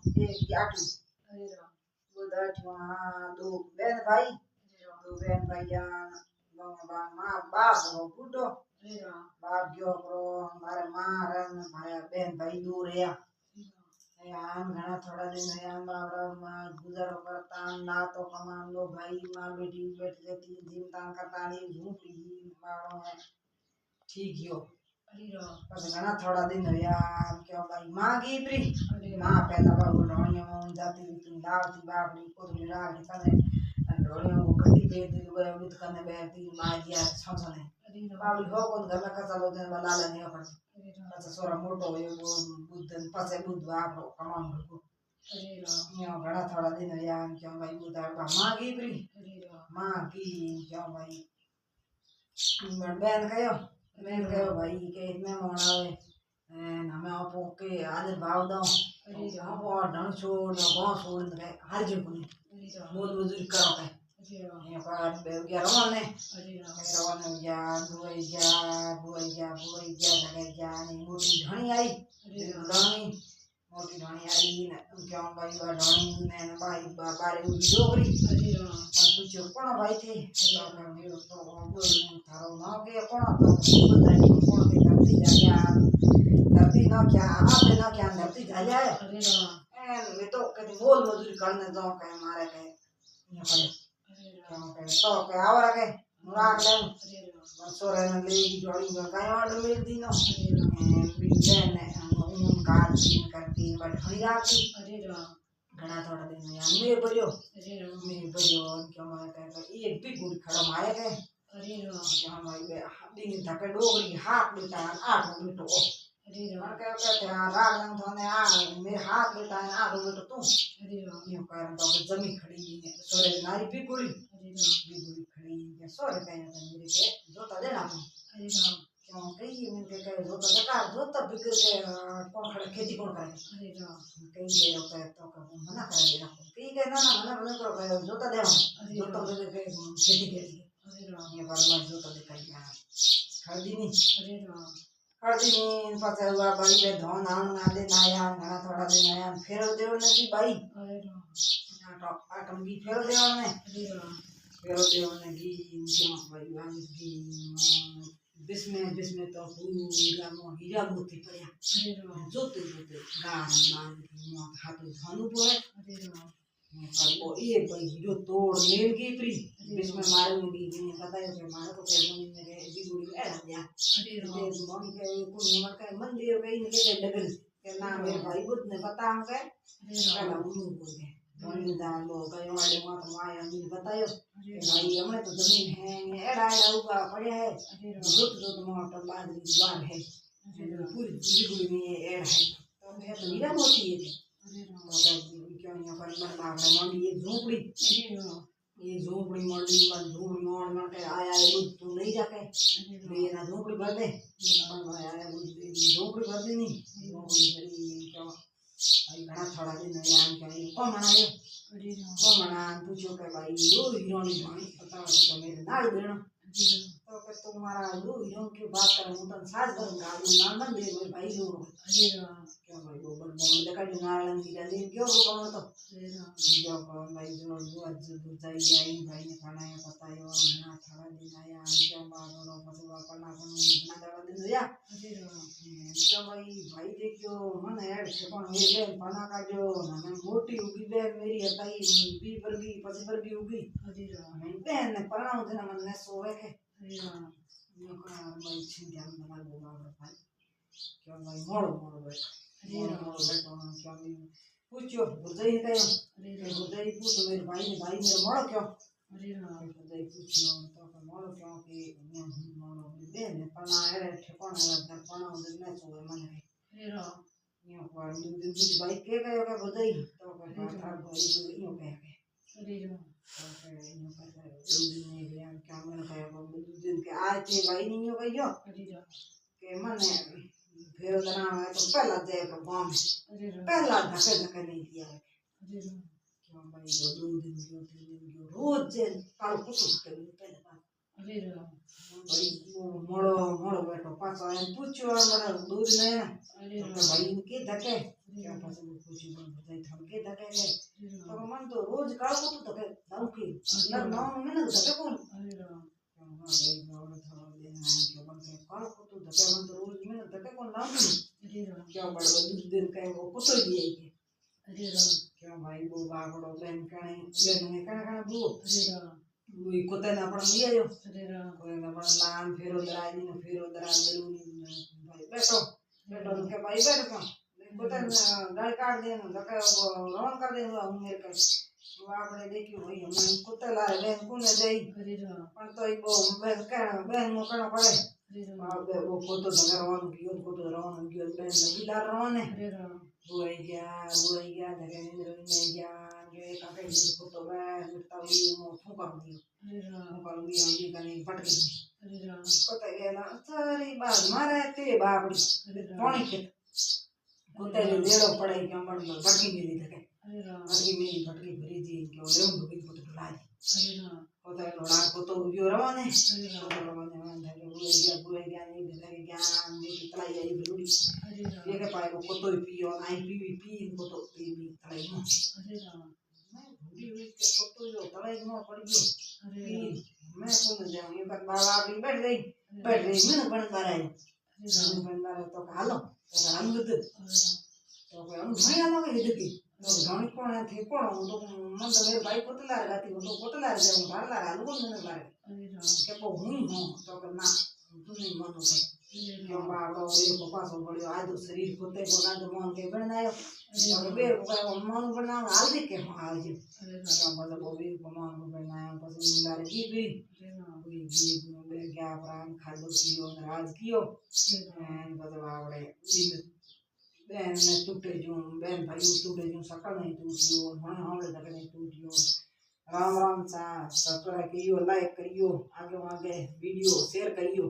एक आठवीं वो दठवां दो बहन भाई दो बहन भैया माँ बाप वो बूढ़ो बाप गयो करो हमारे माँ रन भाई बहन भाई दो रहा यार घना थोड़ा दिन यार बाबरा गुजारो करता ना तो कमान लो भाई माँ बेटी बैठ जाती दिन तान करता नहीं झूठी मारो है ठीक हो बस घना थोड़ा दिन यार क्यों भाई माँ की प्री माँ पैदा बाबू ढोनियों में जाती तुम दावती बाबरी को मिला के तने ढोनियों को गड्डी पे दी वो उम्मीद करने बैठती माँ जी यार समझने बाबरी हो को घर में कसा लोग दिन वाला नहीं हो पड़ता अच्छा सोरा मोटो ये वो बुद्धन पासे बुद्ध बाबरो कमान को यो घना थोड़ा दिन यार क्यों भाई बुद्ध माँ की प्री माँ की क्यों भाई बहन कहो भाई के में मोणावे हमें आपो के आदर भाव दो आपो ढंग छोड़ गांव छोड़ दे हर जगह मोल मजदूरी करो के ये पर बे गया रवाने गया बुआ धगे गया नहीं मोटी ढणी आई मोटी ढणी आई ने क्यों भाई बा ढणी ने भाई बारे डोगरी पूछो कौन भाई थे तो थारो नाम के कौन कौन के धरती ना क्या आपने ना क्या धरती जा जाए मैं तो कहते मोल मजदूरी करने जाऊं कहे मारे कहे ये कहे तो कहे आवर के मुराद ले सोरे ने ले जोड़ी गाय वाड ले दिनो बिन ने उन कार दिन करती बट हरी आती घना थोड़ा दिन यार मैं बरियो क्या मारे कहे एक भी गुड़ खड़ा मारे कहे क्या मारे दिन तक डोगरी हाथ बेटा आठ बेटो मन कहते हैं राग नंग थोने आ मेरे हाथ बेटा है आ बेटो तू यूं कर तो जमी खड़ी है सोरे नारी भी गुड़ी खड़ी है सोरे कहे मेरे के जोता देना क्यों कही मैं कहे जोता दे जोता बिक के कौन खड़े खेती कौन करे कही दे रो कहे तो मना कर देना कही कहे ना मना करो कहे जोता दे जोता दे के खेती के ये बात मैं जोता दे कही खड़ी नहीं हरदिन पता हुआ बड़ी बे धन आन ना दे नाया घना थोड़ा दिन आया फेरो देव ने की भाई आटम की फेरो देव ने क्या भाई वाली की बिस्मे तो पूरा हीरा मोती पड़या जोते गान मान की मौत हाथ धनु पोए पर वो ये भाई हीरो तोड़ मेल की प्री बिस्मे मारे मुगी ने पता है कि मारे तो कैसे मेरे भी गुड़ी है या ये मन के को नमक के मंदिर में इनके डगर के नाम मेरे भाई बुद्ध ने पता हमके पहला गुरु को के धनी दान लो कयो वाले मत माया ने बतायो भाई हमने तो जमीन है एड़ा ऊपर पड़े है जोत मोट बादरी दीवार है पूरी गुड़ी में एड़ है तो मैं तो हीरा मोती है क्या यहाँ पर मन भागना मंडी एक झोपड़ी ये झोपड़ी मंडी पर झोपड़ी मोड़ के आया है बुद्ध तू नहीं जाके मेरा झोपड़ी भर दे मन आया है बुद्ध झोपड़ी भर दे नहीं झोपड़ी भरी क्या भाई घना थोड़ा दिन यार क्या ये कौन मना पूछो के भाई यो हीरो नहीं जानी पता है मेरे नाल देना तो कि तुम्हारा यो हीरो की बात करें तो साज करूंगा नाम मन दे मेरे भाई लो क्या भाई वो बड़ बोल देखा जो नालन की डाली क्यों वो कौन तो जो भाई जो आज बुझाई आई भाई ने खाना है पता है वो ना थोड़ा दिन आया क्या बारो पसवा करना ना दवा दिन या क्या भाई देखियो मन ऐड से पण मेरे बहन पाना का जो ना मोटी उगी बहन मेरी हताई बी वर्गी पसी वर्गी उगी मैं बहन ने परणाव देना मन ने सोवे के यो का भाई छिंदिया बना बोला भाई क्या भाई मोड़ो बैठो क्या भाई पूछो बुझाई कयो बुझाई पूछो मेरे भाई मेरे मोड़ो क्यों बुझाई पूछो तो मोड़ो क्यों कि मोड़ो बहन पना है ठिकाना पना देना सोवे मन है यो पर भाई के कयो के बुझाई तो के बात भाई यो के क्या मन कयो दिन के आए थे भाई नहीं हो गयो के मने फिर उतना है तो पहला दे गांव में पहला धके नहीं दिया क्यों भाई वो 2 दिन क्यों 3 दिन क्यों रोज जे काल कुछ के पहले बात भाई वो मोड़ो बैठो पास आए पूछो हमारा दूध ने तो भाई इनके धके क्या पास वो कुछ बन जाए थमके धके गए तो मन तो रोज काल को तो धके धमके नर नाम में ना धके कौन अरे राम क्या भाई गावड़ था ले ना क्या बन के काल को तो धके मन तो रोज में धके कौन नाम अरे राम क्या बड़ दूर दिन का वो कुछ दिए अरे राम क्या भाई वो बागड़ो बहन ने कने बो अरे राम वो कोते ना पण लिया जो अरे राम कोई ना पण लान फेरो दराई नी फेरो दराई मेरू भाई बैठो बैठो के भाई बैठो कोते गाड़ी काट देनो धके रवान कर देनो हम मेरे के वो आपने देखियो भाई हम कुत्ते लारे बहन कोने जाई अरे राम पण तो ई बो बहन मो कणो पड़े अरे राम आप वो कोतो रवान कियो बहन लगी ला रवान है अरे राम वो आई गया धके नींद में गया ये काके को तो मैं मिटावी मो फूका दियो अरे राम कर दियो ये कने पट गई अरे राम पता गेला सारी बात मारे ते बाबड़ी पानी के कुत्ते ने देड़ो पड़े के हमर भटकी मिली धके अरे राम भटकी भरी जी के ले उन भी फुट लाई अरे राम पता लोड़ा को तो यो रवाने अरे राम रवाने मान धके बुए गया नहीं धके ज्ञान में तलाई आई बरूड़ी अरे राम ये के पाए को तो पियो आई पी को तो पी तलाई नो अरे राम मैं भूली हुई के को तो यो तलाई नो पड़ गयो अरे मैं कौन जाऊं ये बात बाबा भी बैठ गई मैं बन बारे अरे राम बन बारे तो हालो तो हम दुद तो हम भाई आलो के दुदी तो गाणी कोण थे कोण तो मन तो मेरे भाई कोतला गाती तो कोतला जाऊं बाहर ला आलू कोण ने बारे अरे राम के को हुई हो तो ना तू नहीं मानो के क्यों बाबा ये को पास पड़ियो आज शरीर कोते को ना तो मन के बनायो और बेर को मन बनाओ हाल दे के हाल जे अरे राम मतलब वो भी मन बनायो पसंद मिलारे की भी अरे राम कोई जी में क्या प्राण खादो पियो राज कियो मतलब आवड़े बहन ने टूटे जो बहन भाई टूटे जो सकल नहीं टूटियो मन हमले तक नहीं टूटियो राम राम सा सब्सक्राइब करियो लाइक करियो आगे वीडियो शेयर करियो।